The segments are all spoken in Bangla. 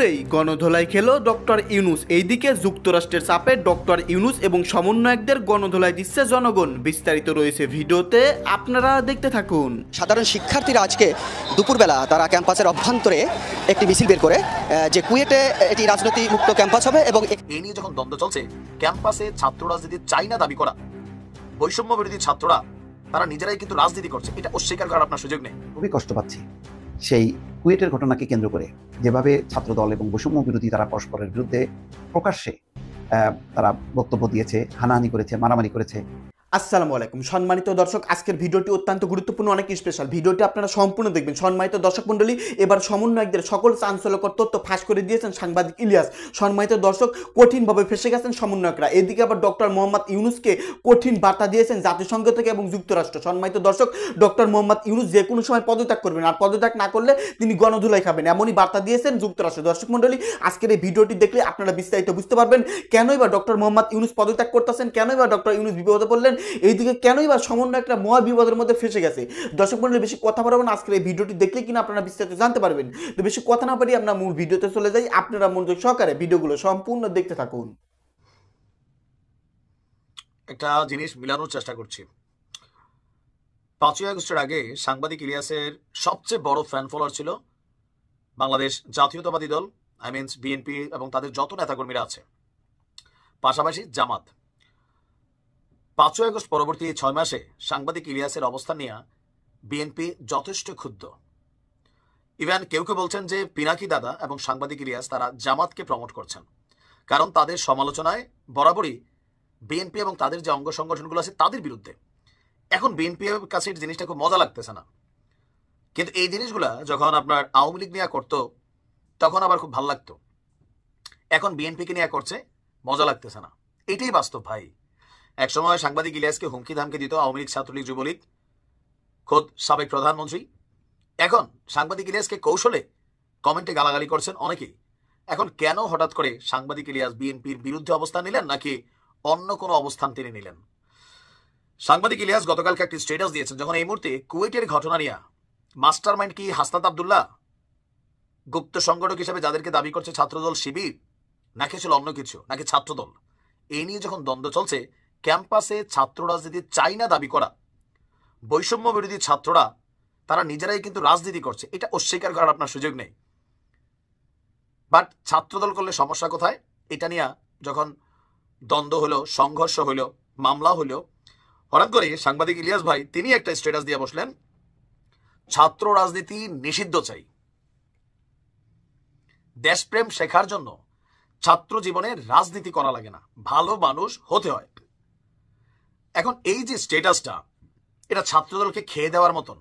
বলেই গণধোলাই খেলো ডক্টর ইউনূস। এইদিকে যুক্তরাষ্ট্রের চাপে ডক্টর ইউনূস এবং সমন্বয়কদের গণধোলাই দিচ্ছে জনগণ। বিস্তারিত রয়েছে ভিডিওতে, আপনারা দেখতে থাকুন। সাধারণ শিক্ষার্থীরা আজকে দুপুরবেলা তারা ক্যাম্পাসের অভ্যন্তরে একটি মিছিল বের করে যে কুয়েটে এটি রাজনৈতিক মুক্ত ক্যাম্পাস হবে এবং এই নিয়ে যখন দ্বন্দ্ব চলছে, ক্যাম্পাসে ছাত্র রাজনীতি চাই না দাবি করা, বৈষম্য বিরোধী ছাত্ররা তারা নিজেরাই কিন্তু রাজনীতি করছে, এটা অস্বীকার করার আপনার সুযোগ নেই। খুবই কষ্ট পাচ্ছি সেই কুয়েটের ঘটনাকে কেন্দ্র করে যেভাবে ছাত্রদল এবং বৈষম্য বিরোধী তারা পরস্পরের বিরুদ্ধে প্রকাশ্যে তারা বক্তব্য দিয়েছে, হানাহানি করেছে, মারামারি করেছে। আসসালামু আলাইকুম সম্মানিত দর্শক, আজকের ভিডিওটি অত্যন্ত গুরুত্বপূর্ণ, অনেক স্পেশাল। ভিডিওটি আপনারা সম্পূর্ণ দেখবেন। সম্মানিত দর্শক মণ্ডলী, এবার সমন্বয়কদের সকল চাঞ্চল্যকর তথ্য ফাঁস করে দিয়েছেন সাংবাদিক ইলিয়াস। সম্মানিত দর্শক, কঠিনভাবে ফেসে গেছেন সমন্বয়করা। এদিকে আবার ডক্টর মোহাম্মদ ইউনূসকে কঠিন বার্তা দিয়েছেন জাতিসংঘ থেকে এবং যুক্তরাষ্ট্র। সম্মানিত দর্শক, ডক্টর মোহাম্মদ ইউনূস যে কোনো সময় পদত্যাগ করবেন, আর পদত্যাগ না করলে তিনি গণধুলাই খাবেন, এমনই বার্তা দিয়েছেন যুক্তরাষ্ট্র। দর্শক মণ্ডলী, আজকের এই ভিডিওটি দেখলে আপনারা বিস্তারিত বুঝতে পারবেন কেনই বা ডক্টর মোহাম্মদ ইউনূস পদত্যাগ করতেছেন, কেনই বা ডক্টর ইউনূস বিপদে পড়লেন, এইদিকে কেনই বা সমন্বয় একটা মহা বিপদের মধ্যে ফেসে গেছে। দর্শক মণ্ডলী, বেশি কথা বলবো না, আজকের এই ভিডিওটি দেখলে কিনা আপনারা বিস্তারিত জানতে পারবেন। তো বেশি কথা না পারি আমরা মূল ভিডিওতে চলে যাই, আপনারা মনোযোগ সহকারে ভিডিওগুলো সম্পূর্ণ দেখতে থাকুন। একটা জিনিস মিলানোর চেষ্টা করছি। 5ই আগস্টের আগে সাংবাদিক ইলিয়াসের সবচেয়ে বড় ফ্যান ফলোয়ার ছিল বাংলাদেশ জাতীয়তাবাদী দল, বিএনপি এবং তাদের যত নেতাকর্মীরা আছে, পাশাপাশি জামাত। 5ই আগস্ট পরবর্তী 6 মাসে সাংবাদিক ইলিয়াসের অবস্থান নিয়ে বিএনপি যথেষ্ট ক্ষুব্ধ। ইভেন কেউ কেউ বলছেন যে পিনাকি দাদা এবং সাংবাদিক ইলিয়াস তারা জামাতকে প্রমোট করছেন, কারণ তাদের সমালোচনায় বরাবরই বিএনপি এবং তাদের যে অঙ্গ সংগঠনগুলো আছে তাদের বিরুদ্ধে। এখন বিএনপির কাছে এই জিনিসটা খুব মজা লাগতেছে না, কিন্তু এই জিনিসগুলা যখন আপনার আওয়ামী লীগ নিয়ে করতো তখন আবার খুব ভালো লাগতো। এখন বিএনপিকে নিয়ে করছে, মজা লাগতেছে না, এটাই বাস্তব ভাই। একসময় সাংবাদিক ইলিয়াসকে হুমকি ধামকি দিত আওয়ামী লীগ, ছাত্রলীগ, যুবলীগ, খোদ সাবেক প্রধানমন্ত্রী। এখন সাংবাদিক ইলিয়াসকে কৌশলে কমেন্টে গালাগালি করছেন অনেকেই। এখন কেন হঠাৎ করে সাংবাদিক ইলিয়াস বিএনপির বিরুদ্ধে অবস্থান নিলেন, নাকি অন্য কোনো অবস্থান তিনি নিলেন? সাংবাদিক ইলিয়াস গতকালকে একটি স্ট্যাটাস দিয়েছেন, যখন এই মুহূর্তে কুয়েটের ঘটনা নিয়ে মাস্টার মাইন্ড কি হাসনাত আবদুল্লাহ, গুপ্ত সংগঠক হিসেবে যাদেরকে দাবি করছে ছাত্রদল শিবির, নাকি ছিল অন্য কিছু, নাকি ছাত্রদল, এই নিয়ে যখন দ্বন্দ্ব চলছে, ক্যাম্পাসে ছাত্র রাজনীতি চাই না দাবি করা, বৈষম্য বিরোধী ছাত্ররা তারা নিজেরাই কিন্তু রাজনীতি করছে, এটা অস্বীকার করার আপনার সুযোগ নেই। বাট ছাত্রদল করলে সমস্যা কোথায়? এটা নিয়ে যখন দ্বন্দ্ব হলো, সংঘর্ষ হলো, মামলা হলো, হঠাৎ করে সাংবাদিক ইলিয়াস ভাই তিনি একটা স্ট্যাটাস দিয়ে বসলেন, ছাত্র রাজনীতি নিষিদ্ধ চাই। দেশপ্রেম শেখার জন্য ছাত্র জীবনে রাজনীতি করা লাগে না, ভালো মানুষ হতে হয়। এখন এই যে স্ট্যাটাসটা, এটা ছাত্রদলকে খেয়ে দেওয়ার মতন,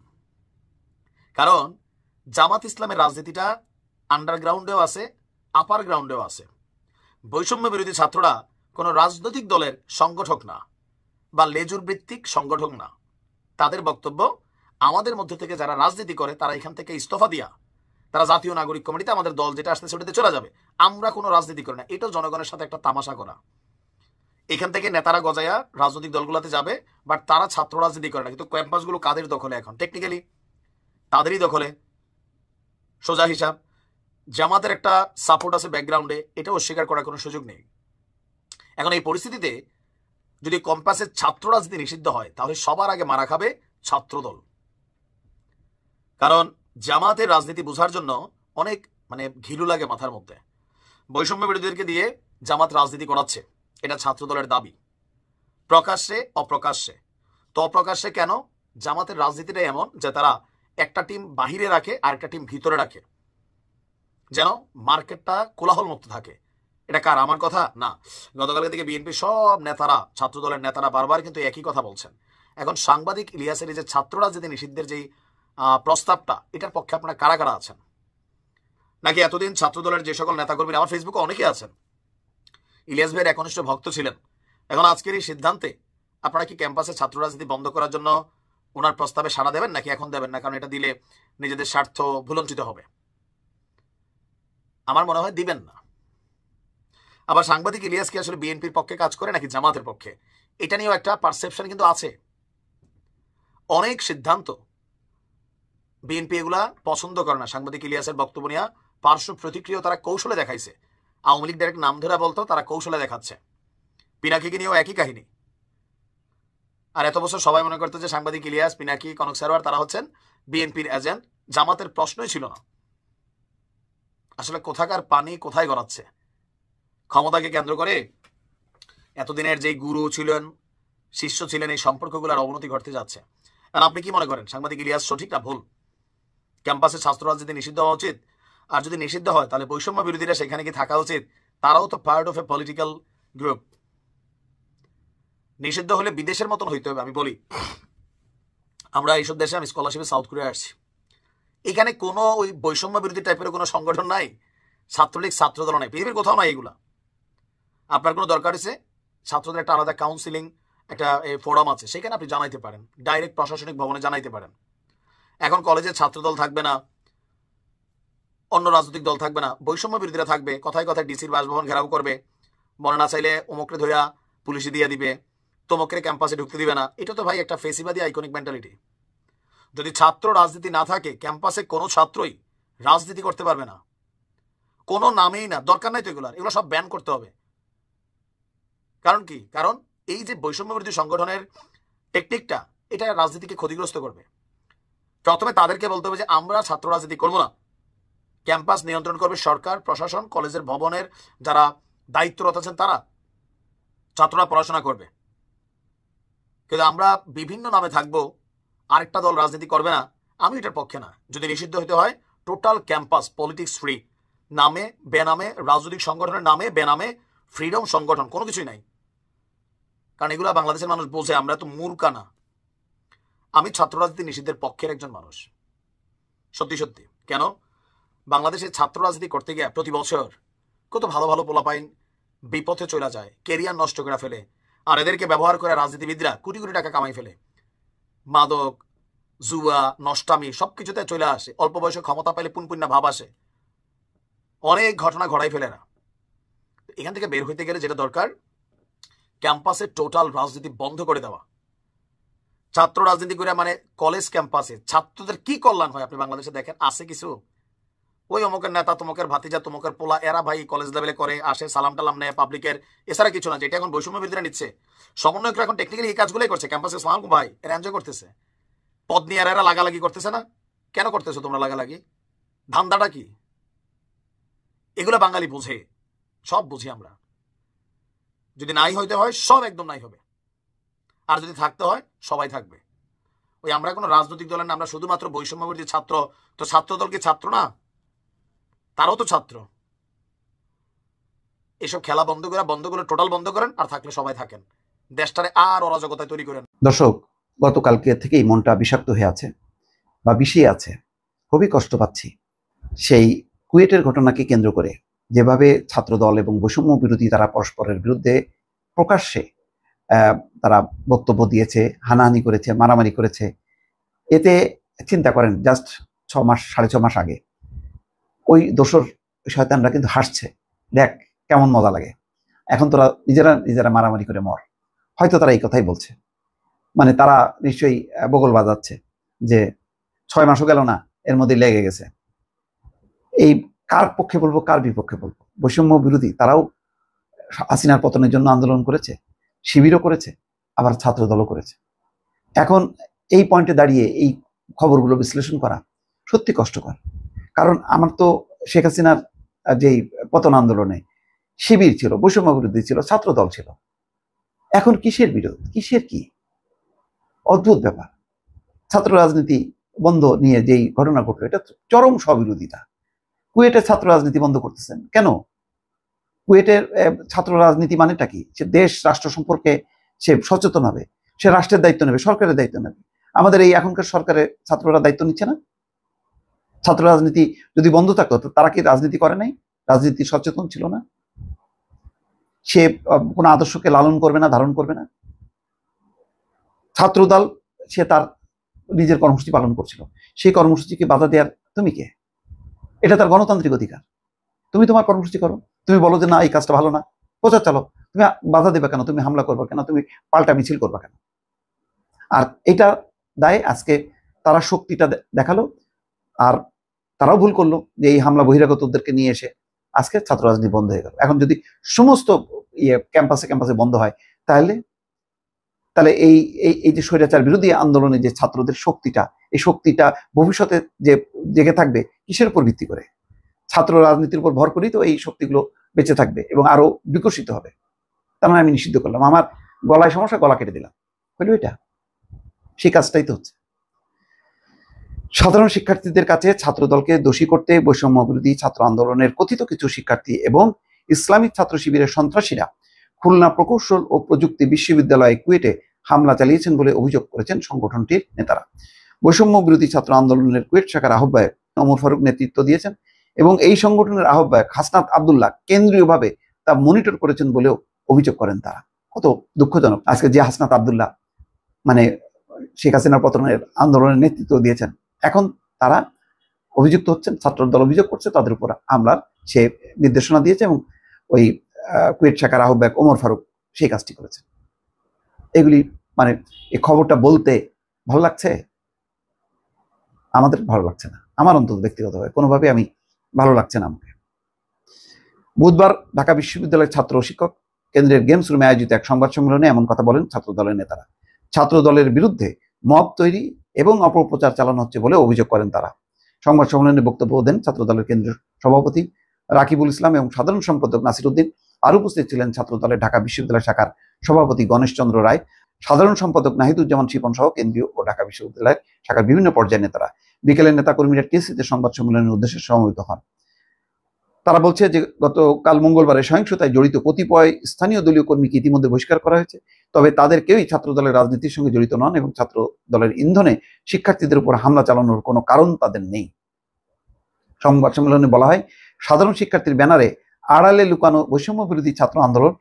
কারণ জামাত ইসলামের রাজনীতিটা আন্ডারগ্রাউন্ডেও আছে, আপার গ্রাউন্ডেও আছে। বৈষম্য বিরোধী ছাত্ররা কোনো রাজনৈতিক দলের সংগঠক না বা লেজুর ভিত্তিক সংগঠক না। তাদের বক্তব্য, আমাদের মধ্যে থেকে যারা রাজনীতি করে তারা এখান থেকে ইস্তফা দিয়া তারা জাতীয় নাগরিক কমিটিতে আমাদের দল যেটা আসতে সেটাতে চলে যাবে, আমরা কোনো রাজনীতি করি না। এটাও জনগণের সাথে একটা তামাশা করা। এখান থেকে নেতারা গজায়া রাজনৈতিক দলগুলোতে যাবে, বাট তারা ছাত্র রাজনীতি করে না। কিন্তু ক্যাম্পাসগুলো কাদের দখলে? এখন টেকনিক্যালি তাদেরই দখলে। সোজা হিসাব, জামাতের একটা সাপোর্ট আছে ব্যাকগ্রাউন্ডে, এটা অস্বীকার করার কোনো সুযোগ নেই। এখন এই পরিস্থিতিতে যদি ক্যাম্পাসের ছাত্র রাজনীতি নিষিদ্ধ হয়, তাহলে সবার আগে মারা খাবে ছাত্রদল। কারণ জামাতের রাজনীতি বোঝার জন্য অনেক ঘিলু লাগে মাথার মধ্যে। বৈষম্য বিরোধীদেরকে দিয়ে জামাত রাজনীতি করাচ্ছে, এটা ছাত্রদলের দাবি, প্রকাশ্যে অপ্রকাশ্যে। তো অপ্রকাশ্যে কেন? জামাতের রাজনীতিটা এমন যে তারা একটা টিম বাহিরে রাখে আর একটা টিম ভিতরে রাখে, যেন মার্কেটটা কোলাহল মুক্ত থাকে। এটা কার? আমার কথা না। গতকালকে থেকে বিএনপি সব নেতারা, ছাত্রদলের নেতারা বারবার কিন্তু একই কথা বলছেন। এখন সাংবাদিক ইলিয়াসের এই যে ছাত্র রাজনীতি নিষিদ্ধের যেই প্রস্তাবটা, এটার পক্ষে আপনারা কারা কারা আছেন? নাকি এতদিন ছাত্রদলের যে সকল নেতাকর্মীরা, আমার ফেসবুকে অনেকে আছেন, ইলিয়াস ভাইয়ের একনিষ্ঠ ভক্ত ছিলেন, এখন আজকের এই সিদ্ধান্তে আপনারা কি ক্যাম্পাসে ছাত্র রাজনীতি বন্ধ করার জন্য ওনার প্রস্তাবে সাড়া দেবেন, নাকি এখন দেবেন না? কারণ এটা দিলে নিজেদের স্বার্থ ভুলঞ্চিত হবে। আমার মনে হয় দিবেন না। আবার সাংবাদিক ইলিয়াস কি আসলে বিএনপির পক্ষে কাজ করে নাকি জামাতের পক্ষে, এটা নিয়েও একটা পারসেপশন কিন্তু আছে। অনেক সিদ্ধান্ত বিএনপি এগুলা পছন্দ করে না, সাংবাদিক ইলিয়াসের বক্তব্য নিয়ে পার্শ্ব প্রতিক্রিয়া তারা কৌশলে দেখাইছে। আওয়ামী লীগ ডাইরেক্ট নাম ধরে বলতো, তারা কৌশলে দেখাচ্ছে। পিনাকিকে নিয়েও একই কাহিনী। আর এত বছর সবাই মনে করতো যে সাংবাদিক ইলিয়াস, পিনাকি, কনক সারোয়ার তারা হচ্ছেন বিএনপির এজেন্ট। জামাতের প্রশ্নই ছিল না। আসলে কোথাকার পানি কোথায় গড়াচ্ছে। ক্ষমতাকে কেন্দ্র করে এতদিনের যে গুরু ছিলেন, শিষ্য ছিলেন, এই সম্পর্কগুলোর অবনতি ঘটতে যাচ্ছে। আর আপনি কি মনে করেন সাংবাদিক ইলিয়াস সঠিক না ভুল? ক্যাম্পাসে ছাত্র রাজনীতি নিষিদ্ধ হওয়া উচিত? আর যদি নিষিদ্ধ হয় তাহলে বৈষম্য বিরোধীরা সেখানে কি থাকা উচিত? তারাও তো part of a political group. নিষিদ্ধ হলে বিদেশের মতন হইতে হবে। আমি বলি, আমরা এইসব দেশে, আমি স্কলারশিপে সাউথ কোরিয়া আসছি, এখানে কোনো ওই বৈষম্য বিরোধী টাইপের কোনো সংগঠন নাই, ছাত্রলীগ, ছাত্রদল নাই, পৃথিবীর কোথাও নাই এগুলা। আপনার কোনো দরকার হচ্ছে ছাত্রদের একটা আলাদা কাউন্সিলিং, একটা ফোরাম আছে, সেখানে আপনি জানাইতে পারেন, ডাইরেক্ট প্রশাসনিক ভবনে জানাইতে পারেন। এখন কলেজে ছাত্রদল থাকবে না, অন্য রাজনৈতিক দল থাকবে না, বৈষম্য বিরোধীরা থাকবে, কথায় কথায় ডিসির বাসভবন ঘেরাও করবে, মনে না চাইলে অমুকরে ধরিয়া পুলিশে দিয়ে দিবে, তমুকরে ক্যাম্পাসে ঢুকতে দিবে না। এটা তো ভাই একটা ফেসিবাদী আইকনিক মেন্টালিটি। যদি ছাত্র রাজনীতি না থাকে, ক্যাম্পাসে কোনো ছাত্রই রাজনীতি করতে পারবে না, কোনো নামেই না, দরকার নাই তো এগুলো সব ব্যান করতে হবে। কারণ কি? কারণ এই যে বৈষম্য বিরোধী সংগঠনের টেকনিকটা, এটা রাজনীতিকে ক্ষতিগ্রস্ত করবে। প্রথমে তাদেরকে বলতে হবে যে আমরা ছাত্র রাজনীতি করবো না, ক্যাম্পাস নিয়ন্ত্রণ করবে সরকার, প্রশাসন, কলেজের ভবনের যারা দায়িত্বরত আছেন তারা, ছাত্ররা পড়াশোনা করবে। কিন্তু আমরা বিভিন্ন নামে থাকবো, আরেকটা দল রাজনীতি করবে না, আমি এটার পক্ষে না। যদি নিষিদ্ধ হতে হয়, টোটাল ক্যাম্পাস পলিটিক্স ফ্রি, নামে বেনামে, রাজনৈতিক সংগঠনের নামে বেনামে, ফ্রিডম সংগঠন, কোনো কিছুই নাই। কারণ এগুলো বাংলাদেশের মানুষ বোঝে, আমরা তো মূর্খা না। আমি ছাত্র রাজনীতি নিষিদ্ধের পক্ষের একজন মানুষ, সত্যি সত্যি। কেন? বাংলাদেশে ছাত্র রাজনীতি করতে গিয়ে প্রতি বছর কত ভালো ভালো পোলাপাইন বিপথে চলে যায়, কেরিয়ার নষ্ট করে ফেলে, আর এদেরকে ব্যবহার করে রাজনীতিবিদরা কোটি কোটি টাকা কামাই ফেলে। মাদক, জুয়া, নষ্টামি সবকিছুতে চলে আসে, অল্প বয়সে ক্ষমতা পাইলে পুনপুন্না ভাব আসে, অনেক ঘটনা ঘটাই ফেলে না। এখান থেকে বের হইতে গেলে যেটা দরকার, ক্যাম্পাসে টোটাল রাজনীতি বন্ধ করে দেওয়া। ছাত্র রাজনীতি করে মানে কলেজ ক্যাম্পাসে ছাত্রদের কি কল্যাণ হয় আপনি বাংলাদেশে দেখেন? আছে কিছু? ওই অমুকের নেতা, তমুকের ভাতিজা, তমুকের পোলা, এরা ভাই কলেজ লেভেলে করে আসে, সালাম টালাম নেয় পাবলিকের, এছাড়া কিছু না। যেটা এখন বৈষম্য বিরোধীরা নিচ্ছে, সমন্বয়করা এখন টেকনিক্যালি এই কাজগুলোই করছে ক্যাম্পাসে। সালাম ভাই, এরা এনজয় করতেছে, পদ নিয়ে এরা লাগালাগি করতেছে না। কেন করতেছো তোমরা লাগালাগি? ধান্দাটা কি? এগুলো বাঙালি বুঝে, সব বুঝি আমরা। যদি নাই হইতে হয়, সব একদম নাই হবে, আর যদি থাকতে হয় সবাই থাকবে। ওই আমরা কোনো রাজনৈতিক দলের না, আমরা শুধুমাত্র বৈষম্য বিরোধী ছাত্র। তো ছাত্র দল কি ছাত্র না? তারাও তো ছাত্র। এসব খেলা বন্ধ করে টোটাল বন্ধ করেন, আর থাকলে সবাই থাকেন, দেশটারে আর অরাজকতায় তৈরি করেন। দর্শক, গতকালকে থেকেই মনটা বিষাক্ত হয়ে আছে বা বিষিয়ে আছে, খুবই কষ্ট পাচ্ছি। সেই কুয়েটের ঘটনাকে কেন্দ্র করে যেভাবে ছাত্রদল এবং বৈষম্য বিরোধী তারা পরস্পরের বিরুদ্ধে প্রকাশ্যে তারা বক্তব্য দিয়েছে, হানাহানি করেছে, মারামারি করেছে, এতে চিন্তা করেন জাস্ট 6 মাস, 6.5 মাস আগে ওই দোসর শয়তানরা কিন্তু হাসছে, দেখ কেমন মজা লাগে, এখন তোরা নিজেরা মারামারি করে মর। হয়তো তারা এই কথাই বলছে, মানে তারা নিশ্চয়ই বগল বাজাচ্ছে যে 6 মাসও গেল না, এর মধ্যে লেগে গেছে। এই কার পক্ষে বলবো, কার বিপক্ষে বলবো? বৈষম্য বিরোধী তারাও হাসিনার পতনের জন্য আন্দোলন করেছে, শিবিরও করেছে, আবার ছাত্রদলও করেছে। এখন এই পয়েন্টে দাঁড়িয়ে এই খবরগুলো বিশ্লেষণ করা সত্যি কষ্টকর। কারণ আমার তো শেখ হাসিনার যেই পতন আন্দোলনে শিবির ছিল, বৈষম্য বিরোধী ছিল, ছাত্রদল ছিল। এখন কিসের বিরোধ, কিসের কি? অদ্ভুত ব্যাপার। ছাত্র রাজনীতি বন্ধ নিয়ে যেই ঘটনা ঘটলো, এটা চরম স্ববিরোধিতা। কুয়েটের ছাত্র রাজনীতি বন্ধ করতেছেন কেন? কুয়েটের ছাত্র রাজনীতি মানেটা কি? সে দেশ রাষ্ট্র সম্পর্কে সে সচেতন হবে, সে রাষ্ট্রের দায়িত্ব নেবে, সরকারের দায়িত্ব নেবে। আমাদের এই এখনকার সরকারের ছাত্ররা দায়িত্ব নিচ্ছে না? ছাত্র রাজনীতি যদি বন্ধ থাকতো, তারা কি রাজনীতি করে নাই? রাজনীতি সচেতন ছিল না? সে কোনো আদর্শকে লালন করবে না, ধারণ করবে না? ছাত্রদল সে তার নিজের কর্মসূচি পালন করছিল, সেই কর্মসূচিকে বাধা দেওয়ার তুমি কে? এটা তার গণতান্ত্রিক অধিকার। তুমি তোমার কর্মসূচি করো, তুমি বলো যে না এই কাজটা ভালো না, প্রচার চালো, তুমি বাধা দেবে কেন? তুমি হামলা করবে কেন? তুমি পাল্টা মিছিল করবে কেন? আর এটা দায় আজকে তারা শক্তিটা দেখালো, আর তারাও ভুল করলো যে এই হামলা বহিরাগতদেরকে নিয়ে এসে আজকে ছাত্র রাজনীতি বন্ধ হয়ে গেল। এখন যদি সমস্ত ক্যাম্পাসে ক্যাম্পাসে বন্ধ হয়, তাহলে তাহলে এই এই যে স্বৈরাচার বিরোধী আন্দোলনে যে ছাত্রদের শক্তিটা, এই শক্তিটা ভবিষ্যতে যে জেগে থাকবে কিসের উপর ভিত্তি করে? ছাত্র রাজনীতির উপর ভর করেই তো এই শক্তিগুলো বেঁচে থাকবে এবং আরো বিকশিত হবে। তার মানে আমি নিষিদ্ধ করলাম, আমার গলায় সমস্যা, গলা কেটে দিলাম, হইল এটা? সেই কাজটাই তো হচ্ছে। সাধারণ শিক্ষার্থীদের কাছে ছাত্রদলকে দোষী করতে বৈষম্য বিরোধী ছাত্র আন্দোলনের কথিত কিছু শিক্ষার্থী এবং ইসলামিক ছাত্র শিবিরের সন্ত্রাসীরা খুলনা প্রকৌশল ও প্রযুক্তি বিশ্ববিদ্যালয়ে কুয়েটে হামলা চালিয়েছেন বলে অভিযোগ করেছেন সংগঠনটির নেতারা। বৈষম্য বিরোধী ছাত্র আন্দোলনের কুয়েট শাখার আহ্বায়ক ওমর ফারুক নেতৃত্ব দিয়েছেন এবং এই সংগঠনের আহ্বায়ক হাসনাত আব্দুল্লাহ কেন্দ্রীয়ভাবে তা মনিটর করেছেন বলেও অভিযোগ করেন তারা। কত দুঃখজনক, আজকে যে হাসনাত আব্দুল্লাহ মানে শেখ হাসিনার পতনের আন্দোলনের নেতৃত্ব দিয়েছেন, এখন তারা অভিযুক্ত হচ্ছেন, ছাত্রদল অভিযোগ করছে তাদের উপর হামলার সে নির্দেশনা দিয়েছে এবং ওই কুয়েট শাখার আহ্বায়ক ওমর ফারুক সেই কাজটি করেছেন। এগুলি মানে এই খবরটা বলতে ভালো লাগছে? আমাদের ভালো লাগছে না, আমার অন্তত ব্যক্তিগতভাবে কোনোভাবে আমি ভালো লাগছে না আমাকে। বুধবার ঢাকা বিশ্ববিদ্যালয়ের ছাত্র ও শিক্ষক কেন্দ্রের গেমস রুমে আয়োজিত এক সংবাদ সম্মেলনে এমন কথা বলেন ছাত্র দলের নেতারা। ছাত্র দলের বিরুদ্ধে মব তৈরি এবং অপপ্রচার চালানো হচ্ছে বলে অভিযোগ করেন তারা। সংবাদ সম্মেলনে বক্তব্য দেন ছাত্র দলের কেন্দ্রীয় সভাপতি রাকিবুল ইসলাম এবং সাধারণ সম্পাদক নাসির উদ্দিন। আরো উপস্থিত ছিলেন ছাত্র দলের ঢাকা বিশ্ববিদ্যালয় শাখার সভাপতি গণেশ চন্দ্র রায়, সাধারণ সম্পাদক নাহিদুজ্জামান শিপন সহ কেন্দ্রীয় ও ঢাকা বিশ্ববিদ্যালয়ের শাখার বিভিন্ন পর্যায়ের নেতারা। বিকেলে নেতাকর্মীরা টিএসসিতে সংবাদ সম্মেলনের উদ্দেশ্যে সমবেত হন। তারা বলছে যে গতকাল মঙ্গলবারে সহিংসতায় জড়িত কতিপয় স্থানীয় দলীয় কর্মীকে ইতিমধ্যে বহিষ্কার করা হয়েছে, তবে তাদের কেউই ছাত্র দলের রাজনীতির সঙ্গে জড়িত নন এবং ছাত্র দলের ইন্ধনে শিক্ষার্থীদের উপর হামলা চালানোর কোনো কারণ তাদের নেই। সংবাদ সম্মেলনে বলা হয়, সাধারণ শিক্ষার্থীর ব্যানারে আড়ালে লুকানো বৈষম্য বিরোধী ছাত্র আন্দোলন,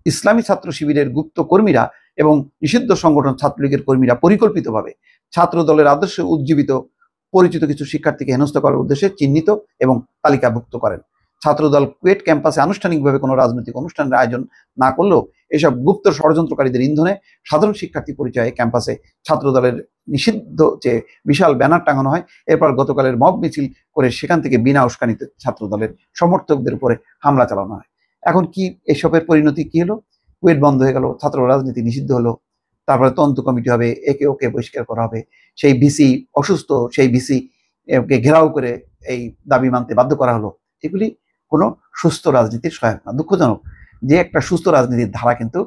ইসলামী ছাত্র শিবিরের গুপ্ত কর্মীরা এবং নিষিদ্ধ সংগঠন ছাত্রলীগের কর্মীরা পরিকল্পিতভাবে ছাত্র দলের আদর্শে উজ্জীবিত পরিচিত কিছু শিক্ষার্থীকে হেনস্থা করার উদ্দেশ্যে চিহ্নিত এবং তালিকাভুক্ত করেন। ছাত্রদল কুয়েট ক্যাম্পাসে আনুষ্ঠানিকভাবে কোনো রাজনৈতিক অনুষ্ঠানের আয়োজন না করলেও এসব গুপ্ত ষড়যন্ত্রকারীদের ইন্ধনে সাধারণ শিক্ষার্থী পরিচয়ে ক্যাম্পাসে ছাত্রদলের নিষিদ্ধ যে বিশাল ব্যানার টাঙানো হয়। এরপর গতকালের মব মিছিল করে সেখান থেকে বিনা উস্কানিতে ছাত্রদলের সমর্থকদের উপরে হামলা চালানো হয়। এখন কি এসবের পরিণতি কি হলো? কুয়েট বন্ধ হয়ে গেল, ছাত্র রাজনীতি নিষিদ্ধ হলো, তারপরে তদন্ত কমিটি হবে, একে ওকে বহিষ্কার করা হবে, সেই ভিসি অসুস্থ, সেই ভিসি কে ঘেরাও করে এই দাবি মানতে বাধ্য করা হলো। এগুলি কোনো সুস্থ রাজনীতির সহায়ক না। দুঃখজনক যে একটা সুস্থ রাজনীতির ধারা কিন্তু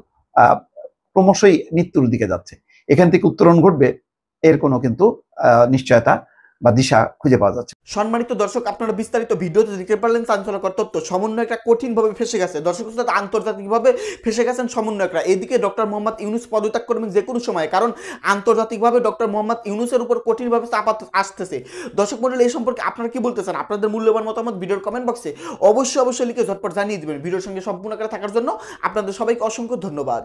ক্রমশই মৃত্যুর দিকে যাচ্ছে। এখান থেকে উত্তরণ ঘটবে এর কোনো কিন্তু নিশ্চয়তা বা দিশা খুঁজে পাওয়া যাচ্ছে। সম্মানিত দর্শক, আপনারা বিস্তারিত ভিডিওতে দেখতে পারলেন চাঞ্চল্যকর তথ্য। সমন্বয়করা কঠিনভাবে ফেসে গেছে, দর্শক আন্তর্জাতিকভাবে ফেসে গেছেন সমন্বয়করা। এদিকে ডক্টর মোহাম্মদ ইউনূস পদত্যাগ করবেন যে কোনো সময়, কারণ আন্তর্জাতিকভাবে ডক্টর মোহাম্মদ ইউনূসের উপর কঠিনভাবে চাপ আসতেছে। দর্শক মণ্ডলী, এই সম্পর্কে আপনারা কি বলতে চান? আপনাদের মূল্যবান মতামত ভিডিওর কমেন্ট বক্সে অবশ্যই লিখে ঝটপট জানিয়ে দেবেন। ভিডিওর সঙ্গে সম্পূর্ণ করে থাকার জন্য আপনাদের সবাইকে অসংখ্য ধন্যবাদ।